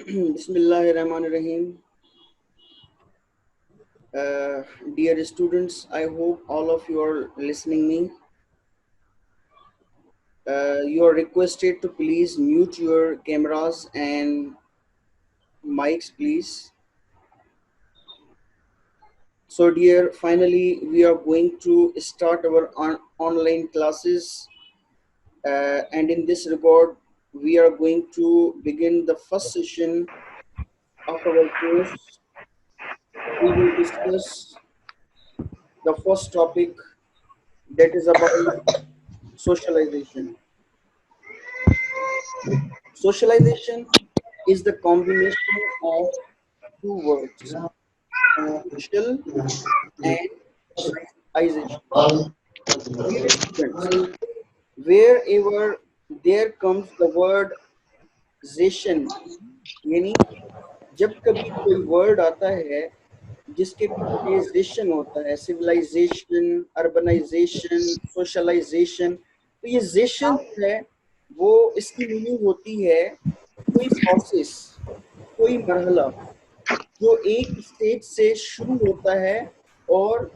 Bismillahirrahmanirrahim. Dear students, I hope all of you are listening me. You are requested to please mute your cameras and mics, please. So, dear, finally, we are going to start our online classes. And in this regard, we are going to begin the first session of our course. We will discuss the first topic, that is about socialization. Socialization is the combination of two words, social and socialization. Dear students, wherever there comes the word zation, यानी जब कभी कोई word आता है जिसके पीछे जेशन होता है, सिविलाइजेशन, अर्बनाइजेशन, सोशलाइजेशन, तो ये जेशन है वो, इसकी मीनिंग होती है कोई प्रोसेस, कोई मरहला जो एक स्टेज से शुरू होता है और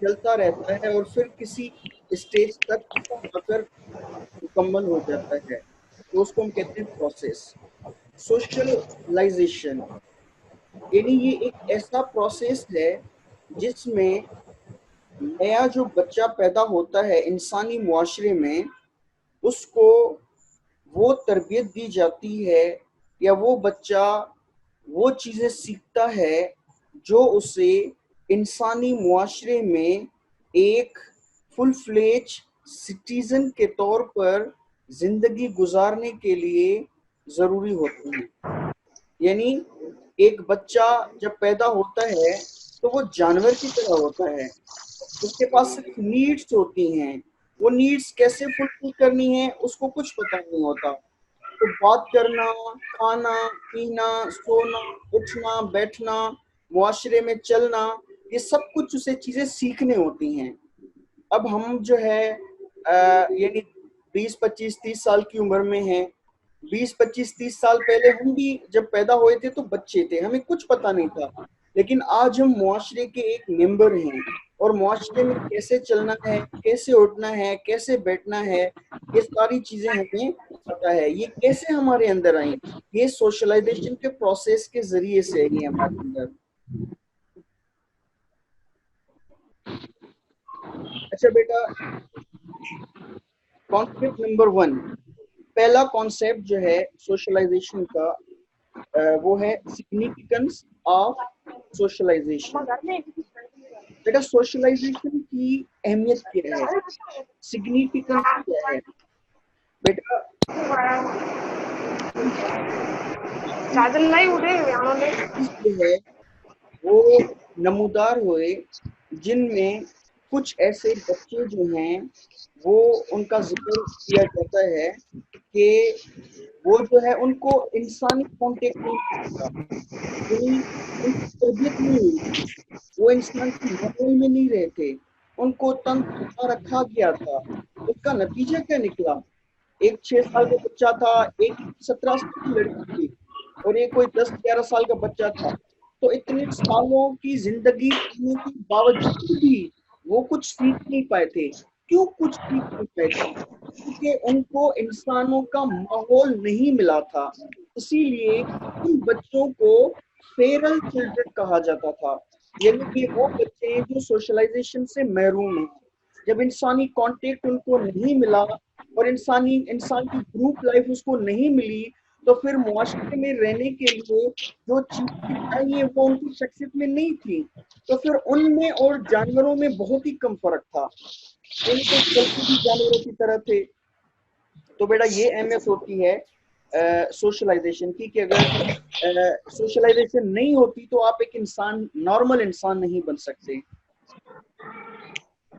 चलता रहता है और फिर किसी स्टेज तक आकर मुकम्मल हो जाता है, तो उसको हम कहते हैं प्रोसेस। सोशलाइजेशन यानी ये एक ऐसा प्रोसेस है जिसमें नया जो बच्चा पैदा होता है इंसानी मुआशरे में, उसको वो तरबियत दी जाती है या वो बच्चा वो चीज़ें सीखता है जो उसे इंसानी मुआशरे में एक फुल फ्लेज सिटीज़न के तौर पर ज़िंदगी गुजारने के लिए ज़रूरी होती हैं। यानी एक बच्चा जब पैदा होता है तो वो जानवर की तरह होता है, उसके पास सिर्फ नीड्स होती हैं, वो नीड्स कैसे फुलफिल करनी है उसको कुछ पता नहीं होता। तो बात करना, खाना, पीना, सोना, उठना, बैठना, मुआशरे में चलना, ये सब कुछ उसे चीज़ें सीखने होती हैं। अब हम जो है यानी 20, 25, 30 साल की उम्र में हैं। 20, 25, 30 साल पहले हम भी जब पैदा हुए थे तो बच्चे थे, हमें कुछ पता नहीं था, लेकिन आज हम मुआशरे के एक मेंबर हैं और मुआशरे में कैसे चलना है, कैसे उठना है, कैसे बैठना है, ये सारी चीजें हमें पता है। ये कैसे हमारे अंदर आई? ये सोशलाइजेशन के प्रोसेस के जरिए से आई हमारे अंदर। अच्छा बेटा, कॉन्सेप्ट नंबर 1, पहला कॉन्सेप्ट जो है सोशलाइजेशन का, वो है सिग्निफिकेंस ऑफ सोशलाइजेशन। बेटा, सोशलाइजेशन की अहमियत क्या है, सिग्निफिकेंस क्या है? बेटा, जो है वो नमूदार हुए जिनमें कुछ ऐसे बच्चे जो हैं वो उनका जिक्र किया जाता है कि वो जो है उनको इंसानी कांटेक्ट नहीं मिलता, यानी उनकी तरबियत नहीं हुई थी, वो इंसान के माहौल में नहीं रहे थे, उनको तंग करके रखा गया था। उसका नतीजा क्या निकला? एक 6 साल का बच्चा था, एक 17 साल की लड़की थी और एक कोई 10, 11 साल का बच्चा था। तो इतने सालों की जिंदगी जीने के बावजूद भी वो कुछ सीख नहीं पाए थे। क्यों कुछ सीख नहीं पाए थे? क्योंकि उनको इंसानों का माहौल नहीं मिला था। इसीलिए उन बच्चों को फेरल चिल्ड्रन कहा जाता था, यानी कि वो बच्चे जो सोशलाइजेशन से महरूम हैं। जब इंसानी कांटेक्ट उनको नहीं मिला और इंसान की ग्रुप लाइफ उसको नहीं मिली, तो फिर मुआशरे में रहने के लिए जो चीजें चाहिए वो उनकी शख्सियत में नहीं थी। तो फिर उनमें और जानवरों में बहुत ही कम फर्क था, यानी तो चलते भी जानवरों की तरह थे। तो बेटा, ये अहमियत होती है सोशलाइजेशन की कि अगर सोशलाइजेशन नहीं होती तो आप एक इंसान, नॉर्मल इंसान नहीं बन सकते।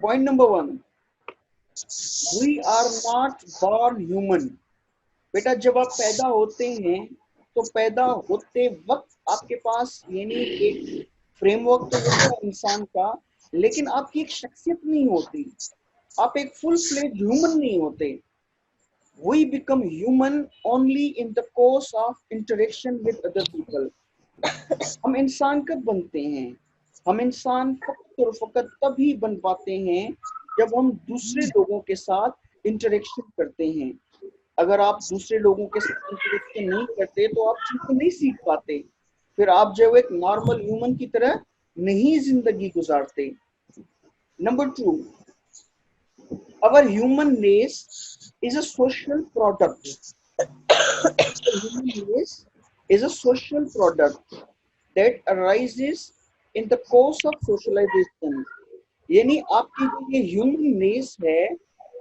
Point number 1, we are not born human. बेटा, जब आप पैदा होते हैं तो पैदा होते वक्त आपके पास यानी एक फ्रेमवर्क तो होता है इंसान का, लेकिन आपकी एक शख्सियत नहीं होती, आप एक फुल फ्लेज ह्यूमन नहीं होते। We become human only in the course of interaction with other people. हम इंसान कब बनते हैं? हम इंसान फकत और फकत तभी बन पाते हैं जब हम दूसरे लोगों के साथ इंटरेक्शन करते हैं। अगर आप दूसरे लोगों के साथ इंटरेक्शन नहीं करते तो आप चीजें नहीं सीख पाते, फिर आप जो एक नॉर्मल ह्यूमन की तरह नहीं जिंदगी गुजारते। Number 2, our human race is a social product. The human race is a social product that arises in the course of socialization. यानी आपकी जो ये ह्यूमन रेस है,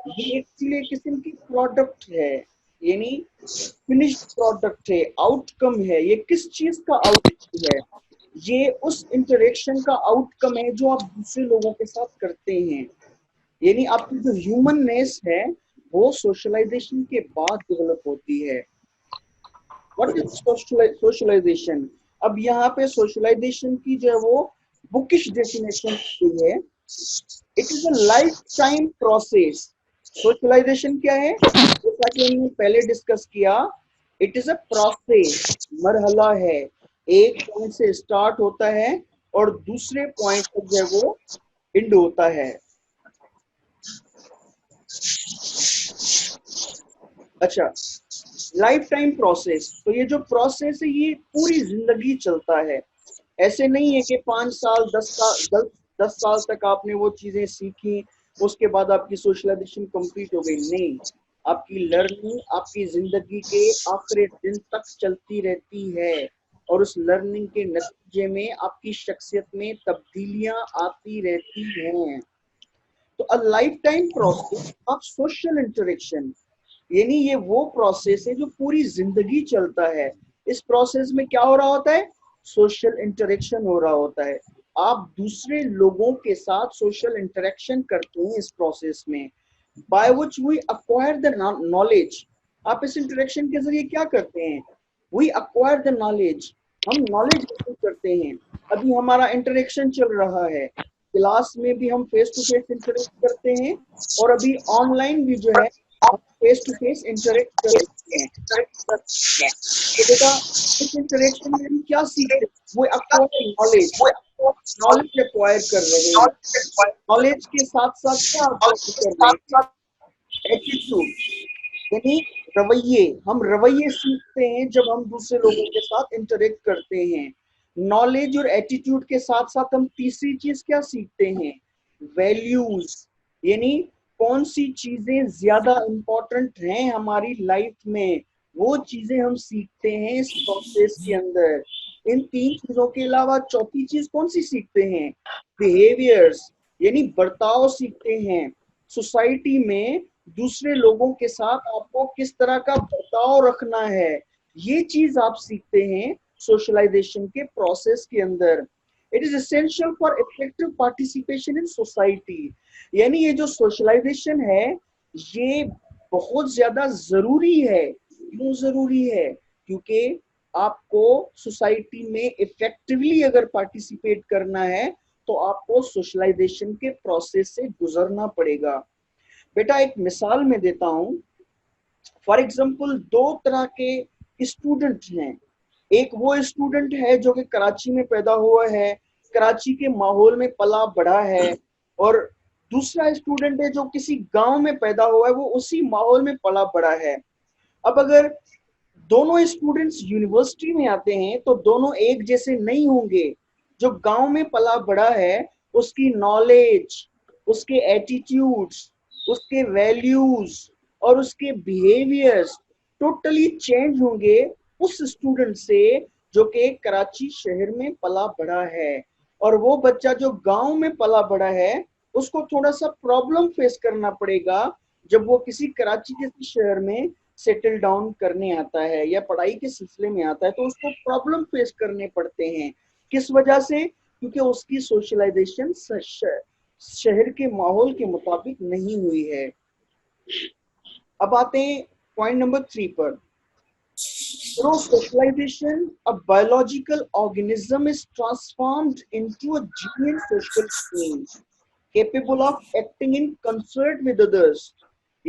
ये एक्चुअली एक किस्म की प्रोडक्ट है, यानी फिनिश्ड प्रोडक्ट है, आउटकम है। ये किस चीज का आउटकम है? ये उस इंटरेक्शन का आउटकम है जो आप दूसरे लोगों के साथ करते हैं। यानी आपकी जो ह्यूमननेस है वो सोशलाइजेशन के बाद डेवलप होती है। What is socialization? अब यहाँ पे सोशलाइजेशन की जो है वो बुकिश डेफिनेशन है, it is a lifetime process. Socialization क्या है? जैसा कि हमने पहले डिस्कस किया, इट इज अ प्रोसेस, मरहला है। एक पॉइंट से स्टार्ट होता है और दूसरे पॉइंट तक जो है वो एंड होता है। अच्छा, लाइफ टाइम प्रोसेस, तो ये जो प्रोसेस है ये पूरी जिंदगी चलता है। ऐसे नहीं है कि 5 साल 10 साल 10 साल तक आपने वो चीजें सीखी, उसके बाद आपकी सोशलाइजेशन कंप्लीट हो गई। नहीं, आपकी लर्निंग आपकी जिंदगी के आखिरी दिन तक चलती रहती है और उस लर्निंग के नतीजे में आपकी शख्सियत में तब्दीलियां आती रहती हैं। तो अ lifetime process of social interaction, यानी ये वो प्रोसेस है जो पूरी जिंदगी चलता है। इस प्रोसेस में क्या हो रहा होता है? सोशल इंटरेक्शन हो रहा होता है। आप दूसरे लोगों के साथ सोशल इंटरेक्शन करते हैं इस प्रोसेस में, by which we acquire the knowledge. आप इस इंटरेक्शन के जरिए क्या करते हैं? वी अक्वायर द नॉलेज, हम नॉलेज हासिल करते हैं। अभी हमारा इंटरेक्शन चल रहा है, क्लास में भी हम फेस टू फेस इंटरेक्ट करते हैं और अभी ऑनलाइन भी जो है फेस टू फेस इंटरेक्ट कर रहे हैं। तो बेटा, इस इंटरेक्शन में हम क्या सीखते हैं? वो एक्वायर नॉलेज, नॉलेज एक्वायर कर रहे हैं। नॉलेज के साथ साथ क्या एक्वायर कर रहे हैं? एटीट्यूड, यानी रवैये। हम रवैये सीखते हैं जब हम दूसरे लोगों के साथ इंटरेक्ट करते हैं। नॉलेज और एटीट्यूड के साथ साथ हम तीसरी चीज क्या सीखते हैं? वैल्यूज, यानी कौन सी चीजें ज्यादा इंपॉर्टेंट हैं हमारी लाइफ में, वो चीजें हम सीखते हैं इस प्रोसेस के अंदर। इन तीन चीजों के अलावा चौथी चीज कौन सी सीखते हैं? बिहेवियर्स, यानी बर्ताव सीखते हैं। सोसाइटी में दूसरे लोगों के साथ आपको किस तरह का बर्ताव रखना है, ये चीज आप सीखते हैं सोशलाइजेशन के प्रोसेस के अंदर। It is essential for effective participation in society, यानी ये जो सोशलाइजेशन है ये बहुत ज्यादा जरूरी है। क्यों जरूरी है? क्योंकि आपको सोसाइटी में इफेक्टिवली अगर पार्टिसिपेट करना है तो आपको सोशलाइजेशन के प्रोसेस से गुजरना पड़ेगा। बेटा एक मिसाल में देता हूं। फॉर एग्जाम्पल, दो तरह के स्टूडेंट हैं। एक वो स्टूडेंट है जो कि कराची में पैदा हुआ है, कराची के माहौल में पला बढ़ा है, और दूसरा स्टूडेंट है जो किसी गांव में पैदा हुआ है, वो उसी माहौल में पला बढ़ा है। अब अगर दोनों स्टूडेंट्स यूनिवर्सिटी में आते हैं तो दोनों एक जैसे नहीं होंगे। जो गांव में पला बढ़ा है उसकी नॉलेज, उसके एटीट्यूड्स, उसके वैल्यूज और उसके बिहेवियर्स टोटली चेंज होंगे उस स्टूडेंट से जो कि कराची शहर में पला बढ़ा है। और वो बच्चा जो गांव में पला बढ़ा है उसको थोड़ा सा प्रॉब्लम फेस करना पड़ेगा जब वो किसी कराची जैसे शहर में सेटल डाउन करने आता है या पढ़ाई के सिलसिले में आता है, तो उसको प्रॉब्लम फेस करने पड़ते हैं। किस वजह से? क्योंकि उसकी सोशलाइजेशन शहर के माहौल के मुताबिक नहीं हुई है। अब आते हैं पॉइंट नंबर 3 पर। Through socialization, a biological organism is transformed into a genuine social being capable of acting in concert with others.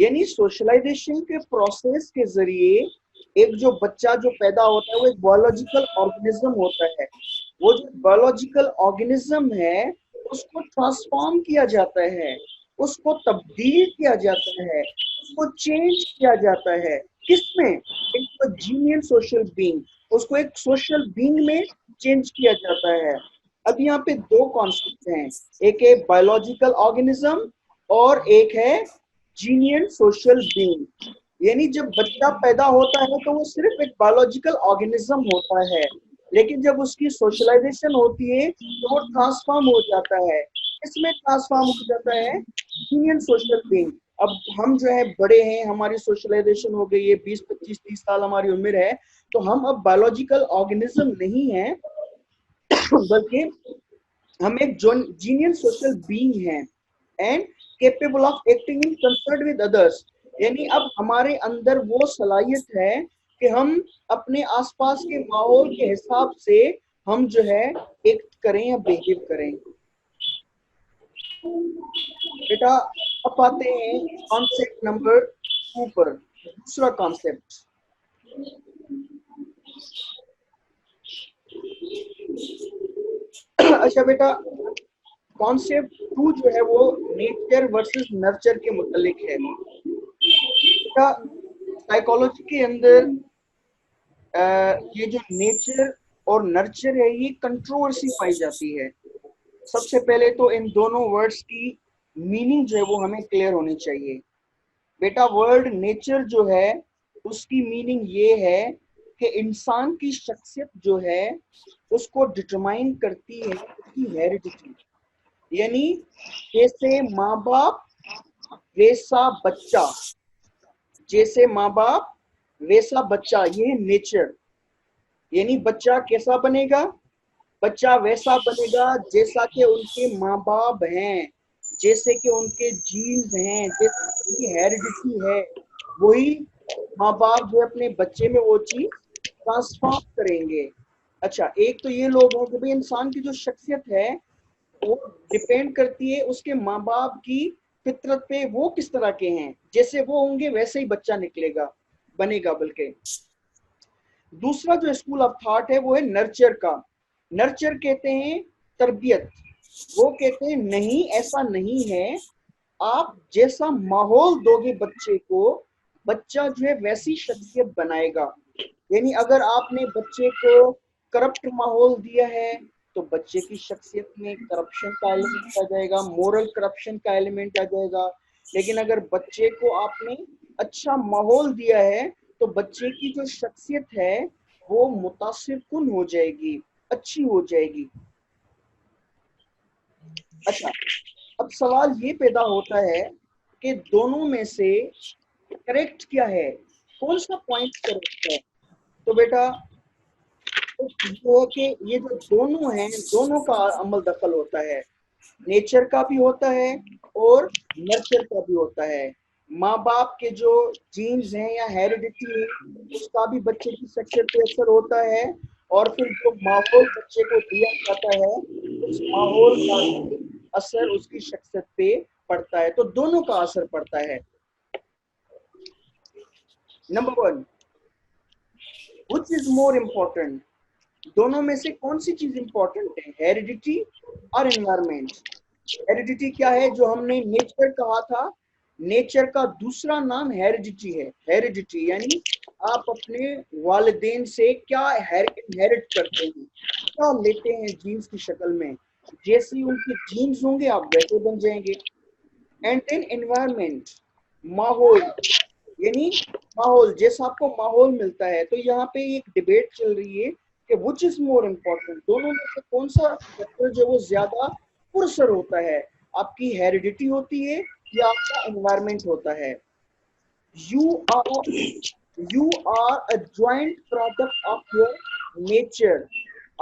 यानी सोशलाइजेशन के प्रोसेस के जरिए एक जो बच्चा जो पैदा होता है वो एक बायोलॉजिकल ऑर्गेनिज्म होता है। वो जो बायोलॉजिकल ऑर्गेनिज्म है उसको ट्रांसफॉर्म किया जाता है, उसको तब्दील किया जाता है, उसको चेंज किया जाता है। किसमें? एक जीनियल सोशल बीइंग, उसको एक सोशल बीइंग में चेंज किया जाता है। अब यहाँ पे दो कॉन्सेप्ट हैं, एक है बायोलॉजिकल ऑर्गेनिज्म और एक है जीनियल सोशल बीइंग। यानी जब बच्चा पैदा होता है तो वो सिर्फ एक बायोलॉजिकल ऑर्गेनिज्म होता है, लेकिन जब उसकी सोशलाइजेशन होती है तो वो ट्रांसफॉर्म हो जाता है। इसमें ट्रांसफॉर्म हो जाता है जीनियल सोशल बीइंग। अब हम जो है बड़े हैं, हमारी सोशलाइजेशन हो गई है, 20 25 30 साल हमारी उम्र है, तो हम अब बायोलॉजिकल ऑर्गेनिज्म नहीं है बल्कि हम एक जीनियल सोशल बीइंग हैं and capable of acting in concert with others. यानी अब हमारे अंदर वो सलाहियत है कि हम अपने आसपास के माहौल के हिसाब से हम जो है एक्ट करें या बिहेव करें। बेटा अब आते हैं कॉन्सेप्ट नंबर 2 पर, दूसरा कॉन्सेप्ट। अच्छा बेटा, कॉन्सेप्ट 2 जो है वो नेचर वर्सेस नर्चर के मुतालिक है। बेटा साइकोलॉजी के अंदर ये जो नेचर और नर्चर है ये कंट्रोवर्सी पाई जाती है। सबसे पहले तो इन दोनों वर्ड्स की मीनिंग जो है वो हमें क्लियर होनी चाहिए। बेटा वर्ड नेचर जो है उसकी मीनिंग ये है कि इंसान की शख्सियत जो है उसको डिटरमाइन करती है उसकी हेरिडिटी। यानी जैसे माँ बाप वैसा बच्चा, जैसे माँ बाप वैसा बच्चा, ये है नेचर। यानी बच्चा कैसा बनेगा? बच्चा वैसा बनेगा जैसा कि उनके माँ बाप हैं, जैसे कि उनके जीन्स हैं, जैसे उनकी हेरिडिटी है, वही माँ बाप जो अपने बच्चे में वो चीज ट्रांसफॉर्म करेंगे। अच्छा, एक तो ये लोग हैं कि भाई इंसान की जो शख्सियत है वो डिपेंड करती है उसके माँ बाप की फितरत पे, वो किस तरह के हैं, जैसे वो होंगे वैसे ही बच्चा निकलेगा, बनेगा। बल्कि दूसरा जो स्कूल ऑफ थॉट है वो है नर्चर का। नर्चर कहते हैं तरबियत। वो कहते हैं नहीं, ऐसा नहीं है, आप जैसा माहौल दोगे बच्चे को, बच्चा जो है वैसी शख्सियत बनाएगा। यानी अगर आपने बच्चे को करप्ट माहौल दिया है तो बच्चे की शख्सियत में करप्शन का एलिमेंट आ जाएगा, मोरल करप्शन का एलिमेंट आ जाएगा। लेकिन अगर बच्चे को आपने अच्छा माहौल दिया है तो बच्चे की जो शख्सियत है वो मुतासिर कुन हो जाएगी, अच्छी हो जाएगी। अच्छा, अब सवाल ये पैदा होता है कि दोनों में से करेक्ट क्या है, कौन सा पॉइंट करेक्ट है? तो बेटा वो कि ये जो दोनों हैं दोनों का अमल दखल होता है, नेचर का भी होता है और नर्चर का भी होता है। माँ बाप के जो जीन्स हैं या हेरिडिटी है उसका भी बच्चे की शख्सियत पे असर होता है, और फिर जो माहौल बच्चे को दिया जाता है उस माहौल का भी असर उसकी शख्सियत पे पड़ता है। तो दोनों का असर पड़ता है। Number 1, which is more important? दोनों में से कौन सी चीज इंपॉर्टेंट है, हेरिडिटी और एनवायरमेंट? हेरिडिटी क्या है? जो हमने नेचर कहा था, नेचर का दूसरा नाम हेरिडिटी है। हेरिडिटी यानी आप अपने वालिदैन से क्या इनहेरिट करते हैं, क्या लेते हैं जीन्स की शक्ल में, जैसी उनकी जीन्स होंगे आप वैसे बन जाएंगे। एंड देन एनवायरमेंट, माहौल, यानी माहौल जैसा आपको माहौल मिलता है। तो यहाँ पे एक डिबेट चल रही है कि व्हिच इज मोर इम्पोर्टेंट, दोनों में से कौन सा फैक्टर जो वो ज्यादा पुरसर होता है, आपकी हेरिडिटी होती है या आपका एनवायरमेंट होता है? You are you are a joint product of your nature.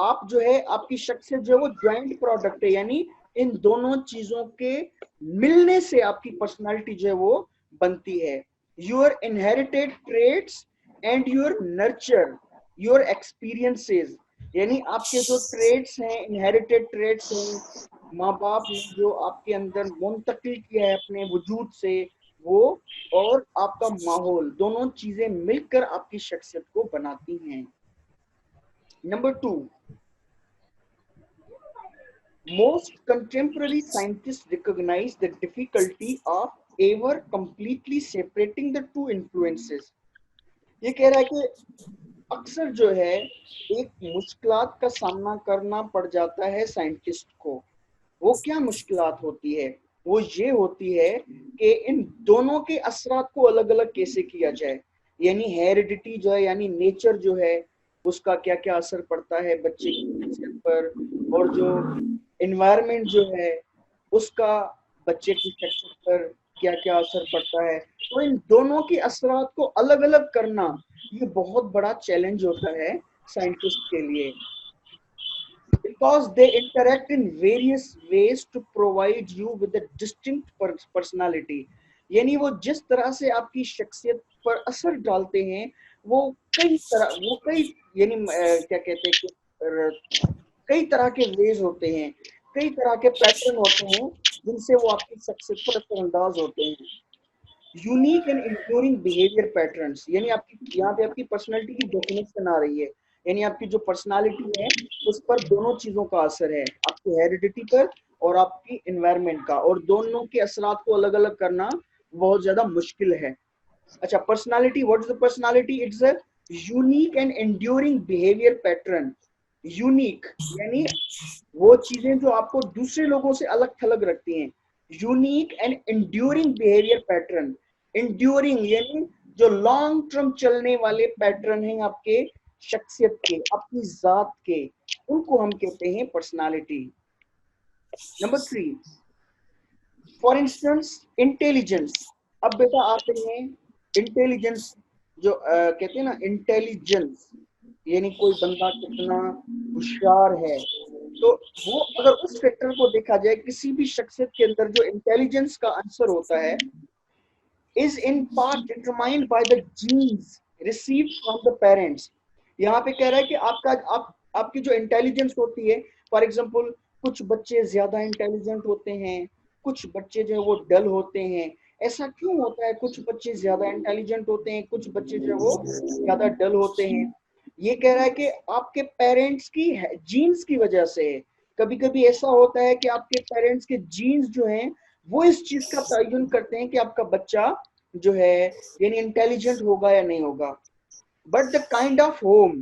आप जो है आपकी शख्सियत जो है वो ज्वाइंट प्रोडक्ट है, यानी इन दोनों चीजों के मिलने से आपकी पर्सनालिटी जो है वो बनती है। Your inherited traits and your nurture, your experiences, यानी आपके जो ट्रेट्स हैं, इनहेरिटेड ट्रेट्स हैं, माँ बाप ने जो आपके अंदर मुंतकिल किया है अपने वजूद से, वो और आपका माहौल, दोनों चीजें मिलकर आपकी शख्सियत को बनाती हैं। Number 2, most contemporary scientists recognize the difficulty of ever completely separating the two influences। ये कह रहा है कि अक्सर जो है एक मुश्किलात का सामना करना पड़ जाता है साइंटिस्ट को। वो क्या मुश्किलात होती है? वो ये होती है कि इन दोनों के असरात को अलग अलग कैसे किया जाए। यानी हेरिडिटी जो है, यानी नेचर जो है, उसका क्या क्या असर पड़ता है बच्चे की शख्सियत पर, और जो एनवायरनमेंट जो है उसका बच्चे की शख्सियत पर क्या क्या असर पड़ता है। तो इन दोनों की असरात को अलग अलग करना ये बहुत बड़ा चैलेंज होता है साइंटिस्ट के लिए, because they interact in various ways to provide you with a distinct personality। यानी वो जिस तरह से आपकी शख्सियत पर असर डालते हैं वो कई यानी क्या कहते हैं कि कई तरह के वेज होते हैं, कई तरह के पैटर्न होते हैं जिनसे वो आपकी शख्सियत पर असरअंदाज होते हैं। Unique and enduring behaviour patterns, यानी आपकी यहाँ पे आपकी पर्सनालिटी की डेफिनेशन आ रही है। यानी आपकी जो पर्सनालिटी है उस पर दोनों चीजों का असर है, आपकी हेरिडिटी पर और आपकी एनवायरनमेंट का, और दोनों के असरात को अलग अलग करना बहुत ज्यादा मुश्किल है। अच्छा, personality, what is the personality? It's a unique and enduring behaviour pattern. Unique यानी वो चीजें जो आपको दूसरे लोगों से अलग थलग रखती हैं। Unique and enduring behaviour pattern. Enduring यानी जो लॉन्ग टर्म चलने वाले पैटर्न हैं आपके शख्सियत के, अपनी जात के, उनको हम कहते हैं personality. Number 3, for instance intelligence. अब बेटा आते हैं इंटेलिजेंस, जो कहते हैं ना इंटेलिजेंस, यानी कोई बंदा कितना होशियार है। तो वो अगर उस फैक्टर को देखा जाए, किसी भी शख्सियत के अंदर जो इंटेलिजेंस का आंसर होता है is in part determined by the genes received from the parents। यहाँ पे कह रहा है कि आपकी जो इंटेलिजेंस होती है, फॉर एग्जांपल कुछ बच्चे ज्यादा इंटेलिजेंट होते हैं, कुछ बच्चे जो है वो डल होते हैं। ऐसा क्यों होता है? कुछ बच्चे ज्यादा इंटेलिजेंट होते हैं, कुछ बच्चे जो है वो ज्यादा डल होते हैं। ये कह रहा है कि आपके पेरेंट्स की जीन्स की वजह से। कभी कभी ऐसा होता है कि आपके पेरेंट्स के जीन्स जो हैं वो इस चीज का तयन करते हैं कि आपका बच्चा जो है यानी इंटेलिजेंट होगा या नहीं होगा। But the kind of home,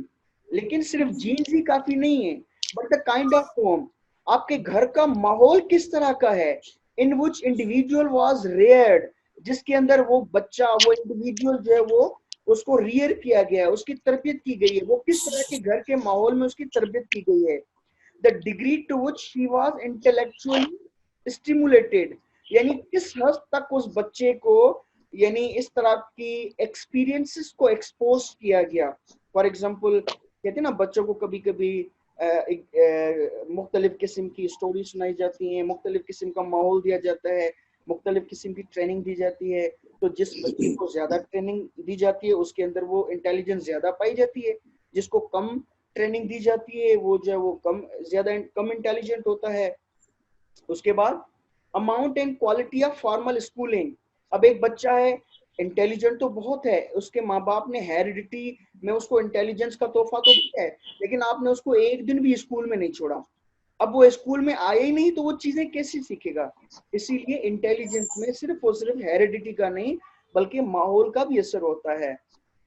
लेकिन सिर्फ जीन्स ही काफी नहीं है, but the kind of home, आपके घर का माहौल किस तरह का है, इन विच इंडिविजुअल वाज रेयर्ड, जिसके अंदर वो बच्चा, वो इंडिविजुअल जो है वो उसको रियर किया गया है, उसकी तरबियत की गई है, वो किस तरह के घर के माहौल में उसकी तरबियत की गई है। The degree to which she was intellectually stimulated, यानी किस हद तक उस बच्चे को यानी इस तरह की एक्सपीरियंसेस को एक्सपोज किया गया। फॉर एग्जांपल कहते हैं ना बच्चों को कभी कभी मुख्तलिफ किस्म की स्टोरी सुनाई जाती हैं, मुख्तलिफ किस्म का माहौल दिया जाता है, मुख्तलिफ किस्म की ट्रेनिंग दी जाती है। तो जिस बच्चे को ज्यादा ट्रेनिंग दी जाती है उसके अंदर वो इंटेलिजेंस ज्यादा पाई जाती है, जिसको कम ट्रेनिंग दी जाती है वो जो है वो कम इंटेलिजेंट होता है। उसके बाद amount and quality of formal schooling. अब एक बच्चा है, इंटेलिजेंट तो बहुत है, उसके माँ बाप ने हेरिडिटी में उसको इंटेलिजेंस का तोहफा तो दिया है, लेकिन आपने उसको एक दिन भी स्कूल में नहीं छोड़ा। अब वो स्कूल में आया ही नहीं तो वो चीजें कैसे सीखेगा? इसीलिए इंटेलिजेंस में सिर्फ और सिर्फ हेरिडिटी का नहीं बल्कि माहौल का भी असर होता है।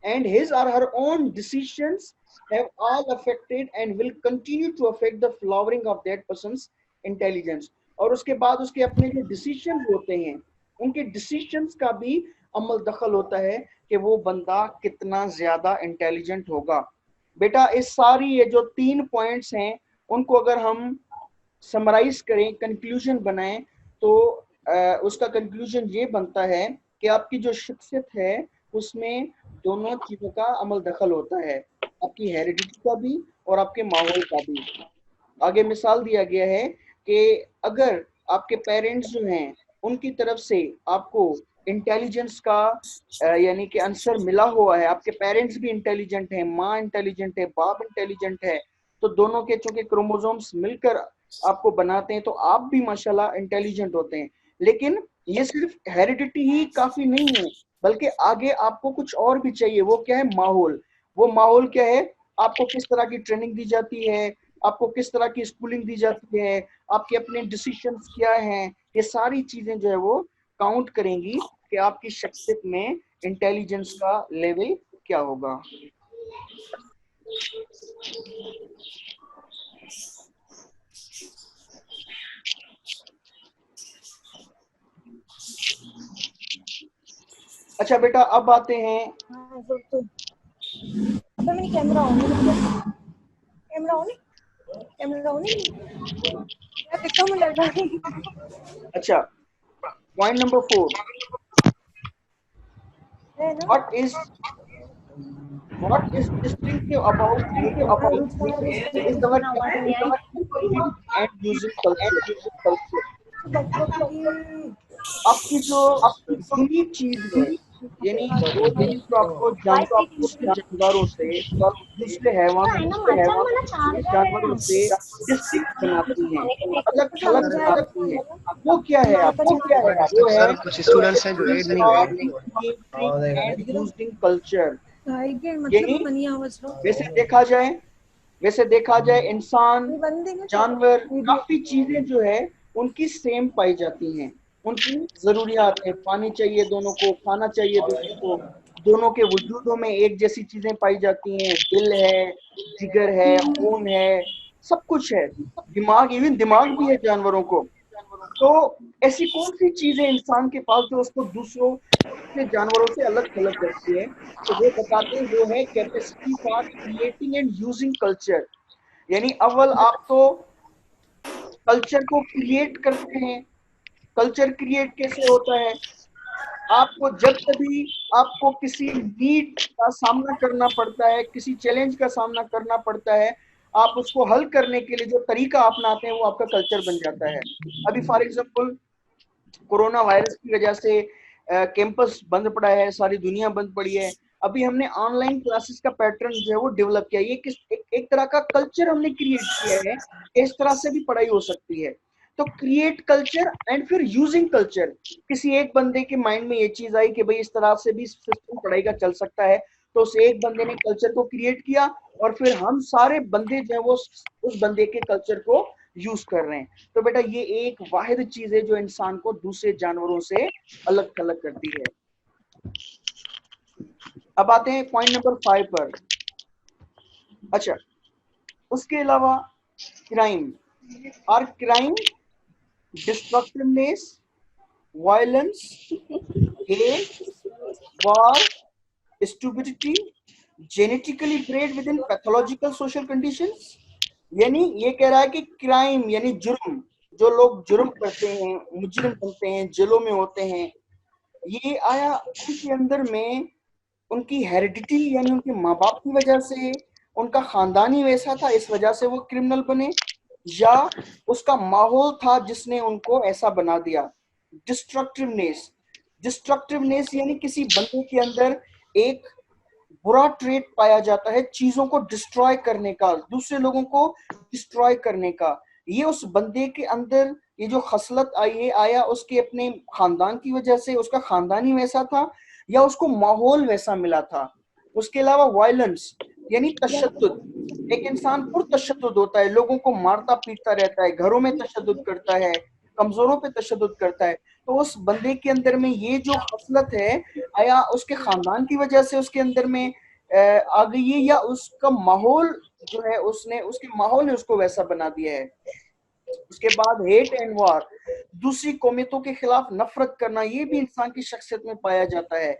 एंड हिज और her own decisions have all affected and will continue to affect the flowering of that person's intelligence। और उसके बाद उसके अपने जो डिसीजन होते हैं उनके डिसीजंस का भी अमल दखल होता है कि वो बंदा कितना ज्यादा इंटेलिजेंट होगा। बेटा इस सारी ये जो 3 पॉइंट्स हैं उनको अगर हम समराइज करें, कंक्लूजन बनाएं, तो उसका कंक्लूजन ये बनता है कि आपकी जो शख्सियत है उसमें दोनों चीजों का अमल दखल होता है, आपकी हेरिडिटी का भी और आपके माहौल का भी। आगे मिसाल दिया गया है कि अगर आपके पेरेंट्स जो हैं उनकी तरफ से आपको इंटेलिजेंस का यानी कि आंसर मिला हुआ है, आपके पेरेंट्स भी इंटेलिजेंट हैं, माँ इंटेलिजेंट है, बाप इंटेलिजेंट है, तो दोनों के चूंकि क्रोमोसोम्स मिलकर आपको बनाते हैं तो आप भी माशाल्लाह इंटेलिजेंट होते हैं। लेकिन ये सिर्फ हेरिडिटी ही काफी नहीं है, बल्कि आगे आपको कुछ और भी चाहिए। वो क्या है? माहौल। वो माहौल क्या है? आपको किस तरह की ट्रेनिंग दी जाती है, आपको किस तरह की स्कूलिंग दी जाती है, आपके अपने डिसीजंस क्या हैं, ये सारी चीजें जो है वो काउंट करेंगी कि आपकी शख्सियत में इंटेलिजेंस का लेवल क्या होगा। अच्छा बेटा, अब आते हैं। हाँ तो अबे मैंने कैमरा ऑन नहीं, कैमरा ऑन नहीं, कैमरा ऑन नहीं यार, देखो मैं लग रहा है अच्छा, पॉइंट नंबर 4, ना। what is distinctive about human is our capacity and using culture। आपकी जो यूनिक चीज है, यानी वो चीज जो आपको दूसरे जानवरों से, दूसरे दूसरे जानवरों से डिस्टिंक्ट बनाती है, अलग थलग बनाती है, वो क्या है? आपकी वो है सर कुछ स्टूडेंट्स हैं जो ऐड नहीं हुए। And using culture. मतलब मनी आवाज लो वैसे देखा जाए इंसान, जानवर, काफी चीजें जो है उनकी सेम पाई जाती हैं। उनकी जरूरियात है, पानी चाहिए दोनों को, खाना चाहिए दोनों को, दोनों के वजूदों में एक जैसी चीजें पाई जाती हैं। दिल है, जिगर है, खून है, सब कुछ है, दिमाग, इवन दिमाग भी है जानवरों को। तो ऐसी कौन सी चीज है इंसान के पास जो उसको दूसरे जानवरों से अलग थलग करती है? तो वो बताते हैं वो है capacity for creating and using culture. यानी अव्वल आप तो कल्चर को क्रिएट करते हैं। कल्चर क्रिएट कैसे होता है? आपको जब कभी आपको किसी नीड का सामना करना पड़ता है, किसी चैलेंज का सामना करना पड़ता है, आप उसको हल करने के लिए जो तरीका अपनाते हैं वो आपका कल्चर बन जाता है। अभी फॉर एग्जांपल कोरोना वायरस की वजह से कैंपस बंद पड़ा है, सारी दुनिया बंद पड़ी है। अभी हमने ऑनलाइन क्लासेस का पैटर्न जो है वो डेवलप किया। ये एक तरह का कल्चर हमने क्रिएट किया है, इस तरह से भी पढ़ाई हो सकती है। तो क्रिएट कल्चर एंड फिर यूजिंग कल्चर। किसी एक बंदे के माइंड में ये चीज आई कि भाई इस तरह से भी सिस्टम पढ़ाई का चल सकता है, तो उस एक बंदे ने कल्चर को क्रिएट किया और फिर हम सारे बंदे जो है वो उस बंदे के कल्चर को यूज कर रहे हैं। तो बेटा ये एक वाहिद चीज है जो इंसान को दूसरे जानवरों से अलग थलग करती है। अब आते हैं पॉइंट नंबर 5 पर। अच्छा, उसके अलावा क्राइम, और crime डिस्ट्रक्टिवनेस, violence, hate, war, stupidity, genetically bred within pathological social conditions। यानी ये कह रहा है कि क्राइम यानी जुर्म, जो लोग जुर्म करते हैं, मुजरिम बनते हैं, जेलों में होते हैं, ये आया उनके अंदर में उनकी हेरिडिटी यानी उनके माँ बाप की वजह से, उनका खानदानी वैसा था इस वजह से वो क्रिमिनल बने, या उसका माहौल था जिसने उनको ऐसा बना दिया। डिस्ट्रक्टिवनेस, डिस्ट्रक्टिवनेस यानी किसी बंदे के अंदर एक बुरा ट्रेट पाया जाता है, चीजों को डिस्ट्रॉय करने का, दूसरे लोगों को डिस्ट्रॉय करने का। ये उस बंदे के अंदर ये जो खसलत आई है, आया उसके अपने खानदान की वजह से, उसका खानदानी वैसा था या उसको माहौल वैसा मिला था। उसके अलावा वायलेंस यानी तशद्दुद, एक इंसान पुरतशद्दुद होता है, लोगों को मारता पीटता रहता है, घरों में तशद्दुद करता है, कमजोरों पे तशद्दुद करता है। तो उस बंदे के अंदर में ये जो खसलत है, आया उसके खानदान की वजह से उसके अंदर में आ गई है, या उसका माहौल जो है उसने उसके माहौल ने उसको वैसा बना दिया है। उसके बाद हेट एंड वार, दूसरी कौमियतों के खिलाफ नफरत करना, ये भी इंसान की शख्सियत में पाया जाता है।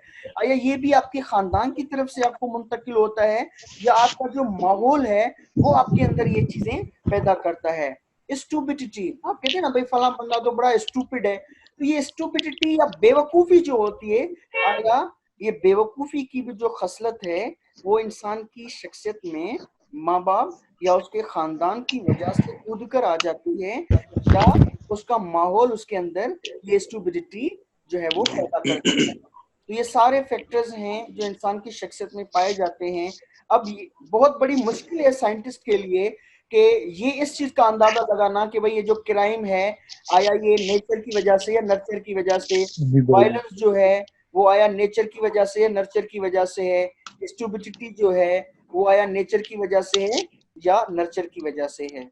या ये भी आपके खानदान की तरफ से आपको मुंतकिल होता है, या आपका जो माहौल है वो आपके अंदर ये चीजें पैदा करता है। स्टूपिडिटी, आप कहते हैं ना भाई फला बंदा तो बड़ा स्टूपिड है, तो ये स्टूपिडिटी या बेवकूफी जो होती है, या ये बेवकूफी की भी जो खसलत है वो इंसान की शख्सियत में माँ बाप या उसके खानदान की वजह से कूद कर आ जाती है, या उसका माहौल उसके अंदर ये स्टूपिडिटी जो है वो पैदा करता है। तो ये सारे फैक्टर्स हैं जो इंसान की शख्सियत में पाए जाते हैं। अब बहुत बड़ी मुश्किल है साइंटिस्ट के लिए कि ये इस चीज का अंदाजा लगाना कि भाई ये जो क्राइम है आया ये नेचर की वजह से या नर्चर की वजह से, वायलेंस जो है वो आया नेचर की वजह से या नर्चर की वजह से है, स्टूपिडिटी जो है वो आया नेचर की वजह से है या नर्चर की वजह से है।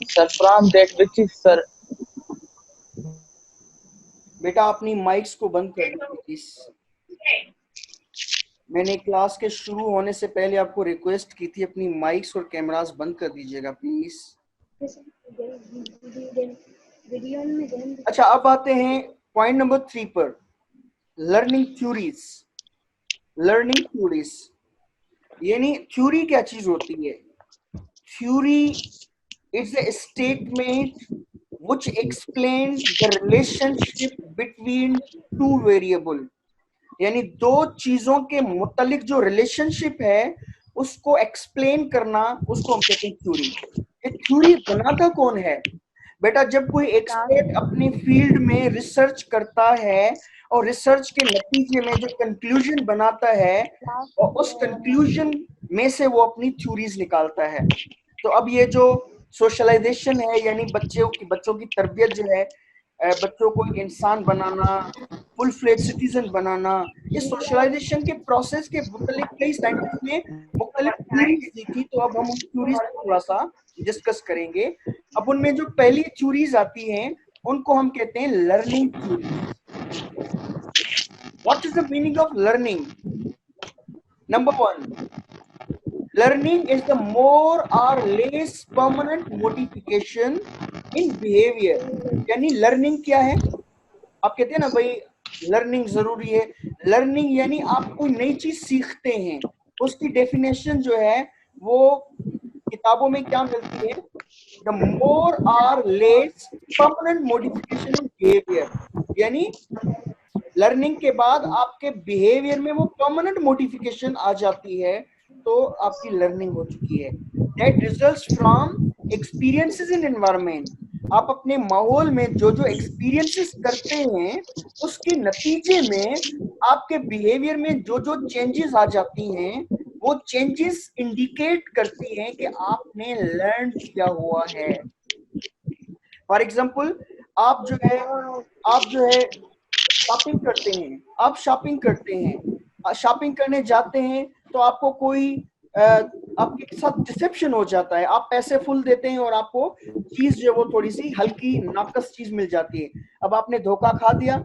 Sir, from that which is sir. बेटा अपनी माइक्स को बंद कर दीजिए प्लीज। मैंने क्लास के शुरू होने से पहले आपको रिक्वेस्ट की थी अपनी माइक्स और कैमरास बंद कर दीजिएगा प्लीज। अच्छा, अब आते हैं पॉइंट नंबर 3 पर, लर्निंग थ्योरीज। लर्निंग थ्योरीज यानी थ्योरी क्या चीज होती है? Theory is a statement which explains the relationship between two variable, यानी दो चीजों के मुतालिक जो रिलेशनशिप है उसको एक्सप्लेन करना, उसको हम कहते हैं थ्योरी। ये थ्योरी बनाता कौन है? बेटा जब कोई एक्सपर्ट अपनी फील्ड में रिसर्च करता है और रिसर्च के नतीजे में जो कंक्लूजन बनाता है और उस कंक्लूजन में से वो अपनी थ्योरीज निकालता है। तो अब ये जो सोशलाइजेशन है यानी बच्चों की तरबियत जो है, बच्चों को एक इंसान बनाना, फुल फ्लेज सिटीजन बनाना, इस सोशलाइजेशन के प्रोसेस के मुतालिक कई साइंटिस्ट ने मुख्तलिफ थ्योरीज दी थी। तो अब हम उन थ्योरीज को थोड़ा सा डिस्कस करेंगे। अब उनमें जो पहली थ्योरीज आती हैं उनको हम कहते हैं learning theories. What is the meaning of learning? Number 1, learning is the more or less permanent modification in behavior। यानी लर्निंग क्या है? आप कहते हैं ना भाई लर्निंग जरूरी है। लर्निंग यानी आप कोई नई चीज सीखते हैं, उसकी डेफिनेशन जो है वो किताबों में क्या मिलती है? द मोर और less permanent modification in behaviour, यानी लर्निंग के बाद आपके बिहेवियर में वो परमानेंट मॉडिफिकेशन आ जाती है तो आपकी लर्निंग हो चुकी है। That results from experiences in environment. आप अपने माहौल में जो जो एक्सपीरियंसेस करते हैं उसके नतीजे में आपके बिहेवियर में जो जो चेंजेस आ जाती हैं वो चेंजेस इंडिकेट करती हैं कि आपने लर्न किया हुआ है। फॉर एग्जाम्पल आप जो है शॉपिंग करते हैं, आप शॉपिंग करते हैं, शॉपिंग करने जाते हैं तो आपको कोई आपके साथ डिसेप्शन हो जाता है, आप पैसे फुल देते हैं और आपको चीज जो है वो थोड़ी सी हल्की नाकस चीज मिल जाती है। अब आपने धोखा खा दिया,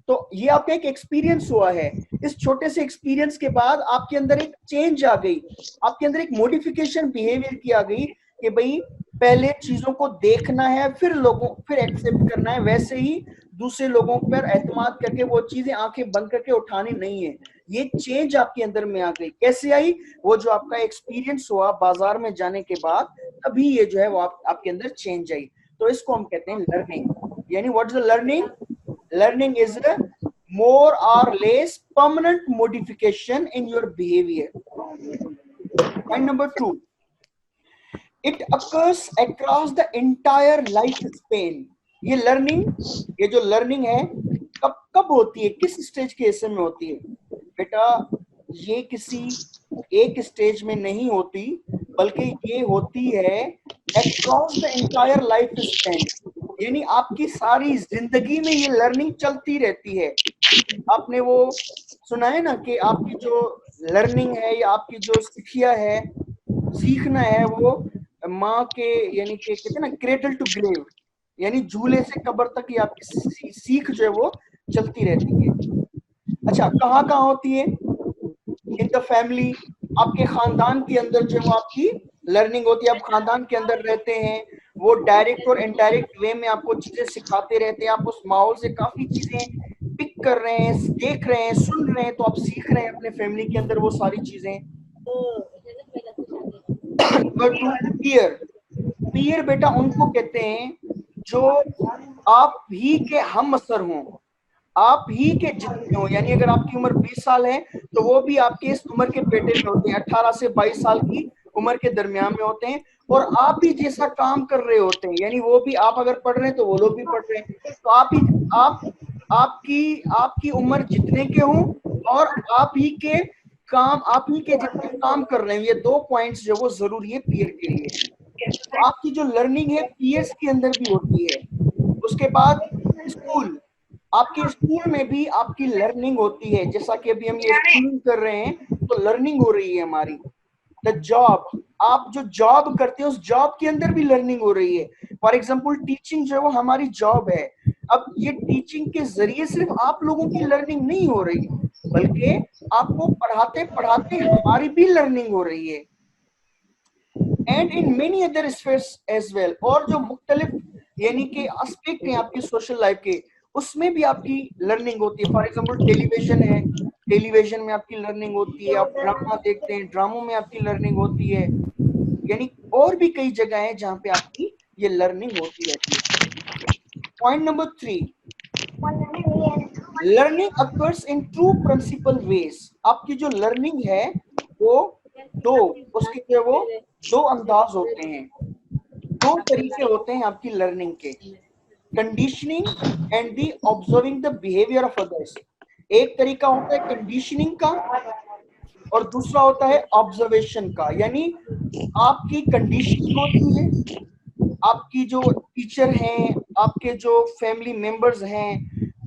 तो ये आपका एक एक्सपीरियंस हुआ है। इस छोटे से एक्सपीरियंस के बाद आपके अंदर एक चेंज आ गई, आपके अंदर एक मॉडिफिकेशन बिहेवियर की आ गई कि भाई पहले चीजों को देखना है फिर एक्सेप्ट करना है, वैसे ही दूसरे लोगों पर एतमाद करके वो चीजें आंखें बंद करके उठानी नहीं है। ये चेंज आपके अंदर में आ गई। कैसे आई? वो जो आपका एक्सपीरियंस हुआ बाजार में जाने के बाद, तभी ये जो है वो आपके अंदर चेंज आई। तो इसको हम कहते हैं लर्निंग। यानी what is the learning? Learning is a more or less permanent modification in your behavior. Point number 2, it occurs across the entire life span। ये जो लर्निंग है कब कब होती है, किस स्टेज के हिस्से में होती है? बेटा ये किसी एक स्टेज में नहीं होती, बल्कि ये होती है across the entire life span. यानी आपकी सारी जिंदगी में ये लर्निंग चलती रहती है। आपने वो सुना है ना कि आपकी जो लर्निंग है या आपकी जो सीखना है वो माँ के यानी कि कहते हैं ना क्रेडल टू ग्रेव, यानी झूले से कब्र तक ही आपकी सीख जो है वो चलती रहती है। अच्छा, कहाँ कहाँ होती है? इन द फैमिली, आपके खानदान के अंदर जो है वो आपकी लर्निंग होती है। आप खानदान के अंदर रहते हैं, वो डायरेक्ट और इनडायरेक्ट वे में आपको चीजें सिखाते रहते हैं। आप उस माहौल से काफी चीजें पिक कर रहे हैं, देख रहे हैं, सुन रहे हैं, तो आप सीख रहे हैं अपने फैमिली के अंदर वो सारी चीजें। पीयर बेटा उनको कहते हैं जो आप ही के हम असर हों, आप ही के जितने हो। यानी अगर आपकी उम्र 20 साल है तो वो भी आपके इस उम्र के पेटे में होते हैं, 18 से 22 साल की उम्र के दरमियान में होते हैं, और आप भी जैसा काम कर रहे होते हैं। यानी वो भी, आप अगर पढ़ रहे हैं तो वो लोग भी पढ़ रहे हैं, तो आप आपकी उम्र जितने के हों और आप ही के जितने काम कर रहे हैं, ये 2 पॉइंट्स जो वो जरूरी है पीयर के लिए। तो आपकी जो लर्निंग है पीयर्स के अंदर भी होती है। उसके बाद स्कूल, आपके स्कूल में भी आपकी लर्निंग होती है, जैसा कि अभी हम ये स्कूलिंग कर रहे हैं तो लर्निंग हो रही है हमारी। द जॉब, आप जो जॉब करते हैं उस जॉब के अंदर भी लर्निंग हो रही है। फॉर एग्जाम्पल टीचिंग जो है वो हमारी जॉब है। अब ये टीचिंग के जरिए सिर्फ आप लोगों की लर्निंग नहीं हो रही, बल्कि आपको पढ़ाते पढ़ाते हमारी भी लर्निंग हो रही है। And in many other spheres as well, और जो मुख्तलिफ यानी कि एस्पेक्ट हैं आपकी सोशल लाइफ के, उसमें भी आपकी लर्निंग होती है। फॉर एग्जाम्पल टेलीविजन है, टेलीविजन में आपकी लर्निंग होती है। आप ड्रामा देखते हैं, ड्रामों में आपकी लर्निंग होती है। यानी और भी कई जगह है जहां पे आपकी ये लर्निंग होती रहती है। Point number 3, learning occurs in two principal ways. आपकी जो लर्निंग है वो उसके जो वो 2 अंदाज होते हैं, 2 तरीके होते हैं आपकी लर्निंग के, conditioning and the observing the behaviour of others. एक तरीका होता है कंडीशनिंग का और दूसरा होता है ऑब्जर्वेशन का। यानी आपकी कंडीशनिंग होती है, आपकी जो टीचर हैं, आपके जो फैमिली मेंबर्स हैं,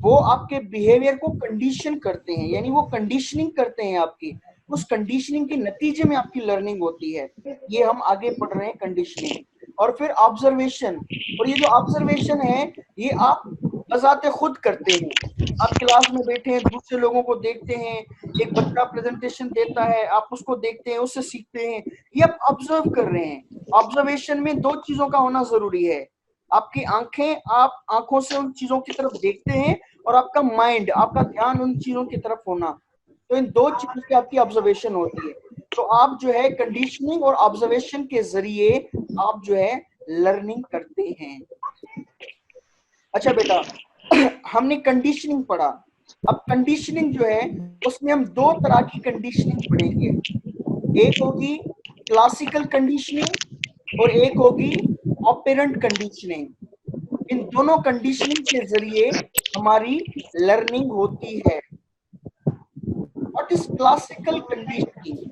वो आपके बिहेवियर को कंडीशन करते हैं, यानी वो कंडीशनिंग करते हैं आपकी। उस कंडीशनिंग के नतीजे में आपकी लर्निंग होती है। ये हम आगे पढ़ रहे हैं कंडीशनिंग। और फिर ऑब्जर्वेशन, और ये जो ऑब्जर्वेशन है ये आप बजाते खुद करते हैं। आप क्लास में बैठे हैं, दूसरे लोगों को देखते हैं, एक बच्चा प्रेजेंटेशन देता है, आप उसको देखते हैं, उससे सीखते हैं, ये आप ऑब्जर्व कर रहे हैं। ऑब्जर्वेशन में 2 चीजों का होना जरूरी है, आपकी आंखें, आप आंखों से उन चीजों की तरफ देखते हैं, और आपका माइंड, आपका ध्यान उन चीजों की तरफ होना। तो इन 2 चीजों की आपकी ऑब्जर्वेशन होती है। तो आप जो है कंडीशनिंग और ऑब्जर्वेशन के जरिए आप जो है लर्निंग करते हैं। अच्छा बेटा, हमने कंडीशनिंग पढ़ा। अब कंडीशनिंग जो है उसमें हम 2 तरह की कंडीशनिंग पढ़ेंगे। एक होगी क्लासिकल कंडीशनिंग और एक होगी ऑपरेंट कंडीशनिंग। इन दोनों कंडीशनिंग के जरिए हमारी लर्निंग होती है। What is classical conditioning?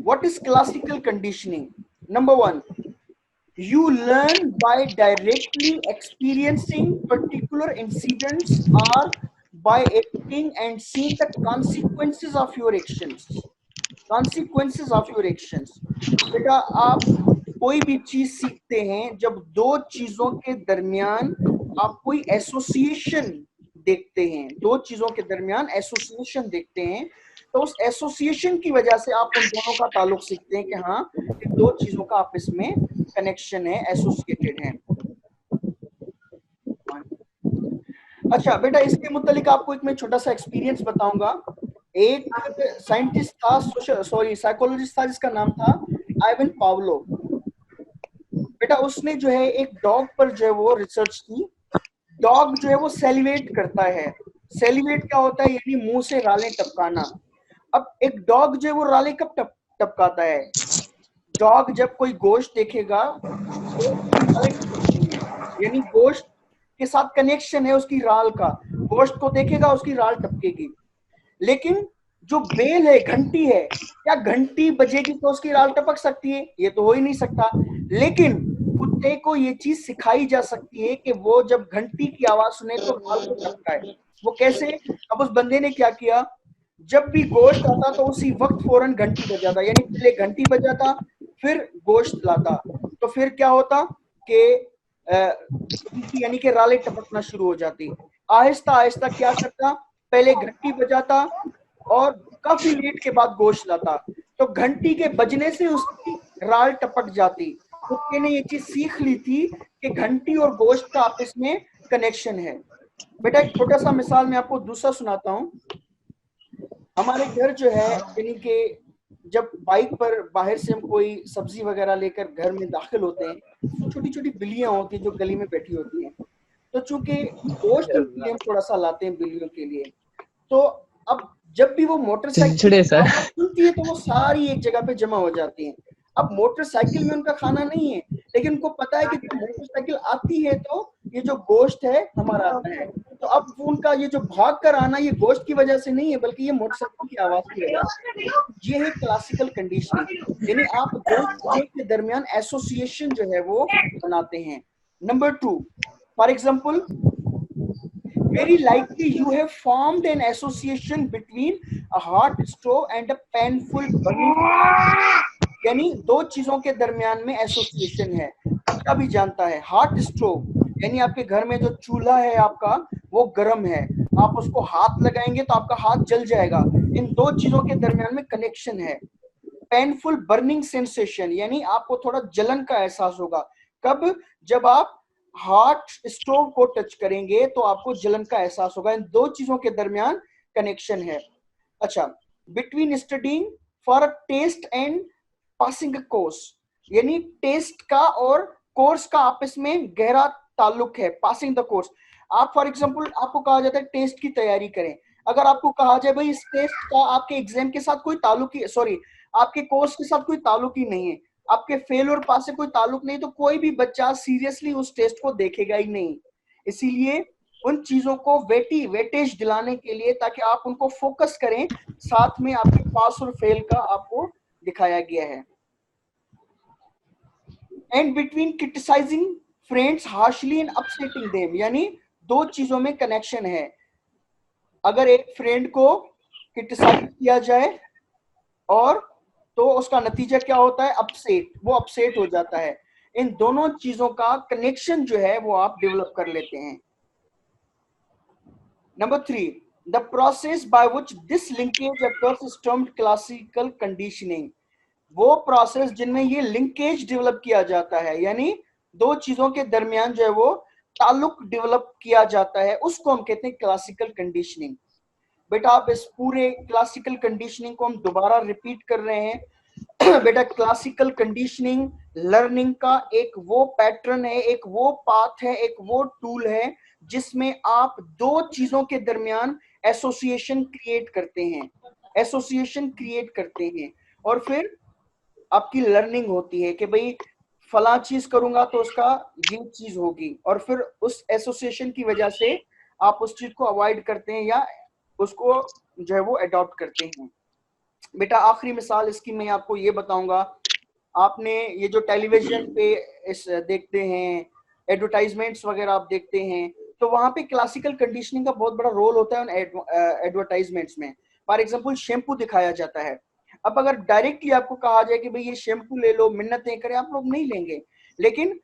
What is classical conditioning? Number 1, you learn by directly experiencing particular incidents or by acting and seeing the consequences of your actions. Consequences of your actions. बेटा, आप कोई भी चीज सीखते हैं जब 2 चीजों के दरमियान आप कोई एसोसिएशन देखते हैं, 2 चीजों के दरमियान एसोसिएशन देखते हैं, तो उस एसोसिएशन की वजह से आप उन दोनों का ताल्लुक सीखते हैं कि हाँ, इन 2 चीजों का आपस में कनेक्शन है, एसोसिएटेड है। अच्छा बेटा, इसके मुतालिक आपको एक मैं छोटा सा एक्सपीरियंस बताऊंगा। एक साइंटिस्ट था, साइकोलॉजिस्ट था, जिसका नाम था आइवन पावलो। बेटा, उसने जो है एक डॉग पर जो है वो रिसर्च की। डॉग जो है वो सेलिवेट करता है। सेलिवेट क्या होता है? यानी मुंह से रालें टपकाना। अब एक डॉग जो है वो रालें कब टपकाता है? डॉग जब कोई गोश्त देखेगा तो यानी गोश्त के साथ कनेक्शन है उसकी राल का, गोश्त को देखेगा उसकी राल टपकेगी। लेकिन जो बेल है, घंटी है, क्या घंटी बजेगी तो उसकी राल टपक सकती है? ये तो हो ही नहीं सकता। लेकिन कुत्ते को ये चीज सिखाई जा सकती है कि वो जब घंटी की आवाज सुने तो राल को टपकाए। वो कैसे? अब उस बंदे ने क्या किया, जब भी गोश्त आता तो उसी वक्त फौरन घंटी बजाता, यानी पहले घंटी बजाता फिर गोश्त लाता। तो फिर क्या होता कि यानी कि रालें टपकना शुरू हो जाती। आहिस्ता आहिस्ता क्या करता, पहले घंटी बजाता और काफी लेट के बाद गोश्त लाता, तो घंटी के बजने से उसकी राल टपक जाती। कुत्ते ने ये चीज सीख ली थी कि घंटी और गोश्त का आपस में कनेक्शन है। बेटा, एक छोटा सा मिसाल मैं आपको दूसरा सुनाता हूँ। हमारे घर जो है, यानी कि जब बाइक पर बाहर से हम कोई सब्जी वगैरह लेकर घर में दाखिल होते हैं तो छोटी छोटी बिल्लियां होती हैं जो गली में बैठी होती हैं। तो चूंकि गोश्त के लिए हम थोड़ा सा लाते हैं बिल्लियों के लिए, तो अब जब भी वो मोटरसाइकिल सुनती है तो वो सारी एक जगह पे जमा हो जाती हैं। अब मोटरसाइकिल में उनका खाना नहीं है, लेकिन उनको पता है कि जब मोटरसाइकिल आती है तो ये जो गोश्त है हमारा आता है। तो अब उनका ये जो भाग कर आना ये गोश्त की वजह से नहीं है, बल्कि ये मोटरसाइकिल की आवाज की वजह से। ये है क्लासिकल कंडीशनिंग, यानी आप दो चीजों के दरमियान एसोसिएशन जो है वो बनाते हैं। Number 2, for example, very likely you have formed an association between a hot stove and a painful burning, यानी दो चीजों के दरमियान में एसोसिएशन है। बच्चा भी जानता है हॉट स्टोव यानी आपके घर में जो चूल्हा है आपका वो गर्म है, आप उसको हाथ लगाएंगे तो आपका हाथ जल जाएगा। इन दो चीजों के दरमियान में कनेक्शन है। पेनफुल बर्निंग सेंसेशन यानी आपको थोड़ा जलन का एहसास होगा। कब? जब आप हॉट स्टोव को टच करेंगे तो आपको जलन का एहसास होगा। इन दो चीजों के दरमियान कनेक्शन है। अच्छा, between studying for a test and passing a course, यानी टेस्ट का और कोर्स का आपस में गहरा ताल्लुक है। पासिंग द कोर्स, आप फॉर एग्जांपल आपको कहा जाता है टेस्ट की तैयारी करें, अगर आपको कहा जाए भाई इस टेस्ट का आपके एग्जाम के साथ कोई ताल्लुक ही, सॉरी आपके कोर्स के साथ कोई ताल्लुक ही नहीं है, आपके फेल और पास से कोई ताल्लुक नहीं, तो कोई भी बच्चा सीरियसली उस टेस्ट को देखेगा ही नहीं। इसीलिए उन चीजों को वेटेज दिलाने के लिए, ताकि आप उनको फोकस करें, साथ में आपके पास और फेल का आपको दिखाया गया है। And between criticising friends harshly and upsetting them, यानी दो चीजों में कनेक्शन है। अगर एक फ्रेंड को क्रिटिसाइज किया जाए और तो उसका नतीजा क्या होता है? अपसेट, वो अपसेट हो जाता है। इन दोनों चीजों का कनेक्शन जो है वो आप डेवलप कर लेते हैं। Number 3, the process by which this linkage occurs is termed classical conditioning. वो प्रोसेस जिनमें ये लिंकेज डेवलप किया जाता है, यानी दो चीजों के दरमियान जो है वो ताल्लुक डेवलप किया जाता है, उसको हम कहते हैं क्लासिकल कंडीशनिंग। बेटा आप इस पूरे क्लासिकल कंडीशनिंग को हम दोबारा रिपीट कर रहे हैं। बेटा क्लासिकल कंडीशनिंग लर्निंग का एक वो पैटर्न है, एक वो पाथ है, एक वो टूल है जिसमें आप दो चीजों के दरमियान एसोसिएशन क्रिएट करते हैं, एसोसिएशन क्रिएट करते हैं, और फिर आपकी लर्निंग होती है कि भाई फला चीज करूंगा तो उसका ये चीज होगी, और फिर उस एसोसिएशन की वजह से आप उस चीज को अवॉइड करते हैं या उसको जो है वो अडॉप्ट करते हैं। बेटा आखिरी मिसाल इसकी मैं आपको ये बताऊंगा, आपने ये जो टेलीविजन पे इस देखते हैं, एडवर्टाइजमेंट्स वगैरह आप देखते हैं, तो वहां पे क्लासिकल कंडीशनिंग का बहुत बड़ा रोल होता है उन एडवर्टाइजमेंट्स में। फॉर एग्जांपल शैम्पू दिखाया जाता है, अब अगर डायरेक्टली आपको कहा जाए कि भाई ये शैम्पू ले लो, मिन्नतें करें, आप लोग नहीं लेंगे, लेकिन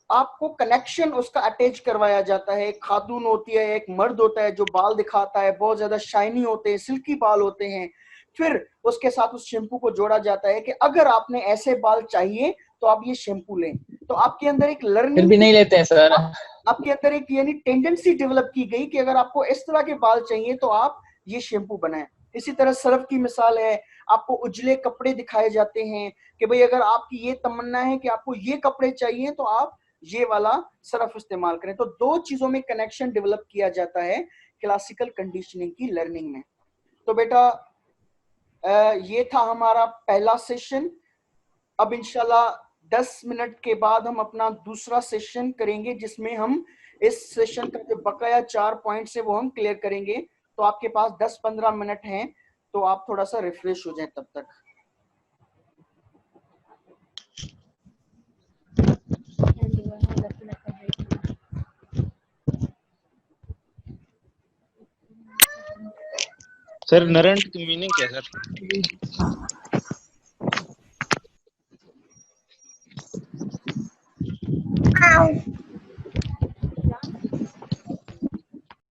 आपको कनेक्शन उसका अटैच करवाया जाता है। एक खातून होती है, एक मर्द होता है जो बाल दिखाता है, बहुत ज्यादा शाइनी होते हैं, सिल्की बाल होते हैं, फिर उसके साथ उस शैम्पू को जोड़ा जाता है कि अगर आपने ऐसे बाल चाहिए तो आप ये शैम्पू लें। तो आपके अंदर एक लर्निंग, फिर भी नहीं लेते हैं सर। आपके अंदर एक यानी टेंडेंसी डेवलप की गई कि अगर आपको इस तरह के बाल चाहिए तो आप ये शैम्पू बनाएं। इसी तरह सर्फ की मिसाल है, आपको उजले कपड़े दिखाए जाते हैं कि भाई अगर आपकी ये तमन्ना है कि आपको ये कपड़े चाहिए तो आप ये वाला सर्फ इस्तेमाल करें। तो दो चीजों में कनेक्शन डेवलप किया जाता है क्लासिकल कंडीशनिंग की लर्निंग में। तो बेटा ये था हमारा पहला सेशन। अब इंशाल्लाह 10 मिनट के बाद हम अपना दूसरा सेशन करेंगे, जिसमें हम इस सेशन का जो बकाया 4 पॉइंट्स है वो हम क्लियर करेंगे। तो आपके पास 10-15 मिनट हैं, तो आप थोड़ा सा रिफ्रेश हो जाएं तब तक। सर नरंट की मीनिंग क्या है सर?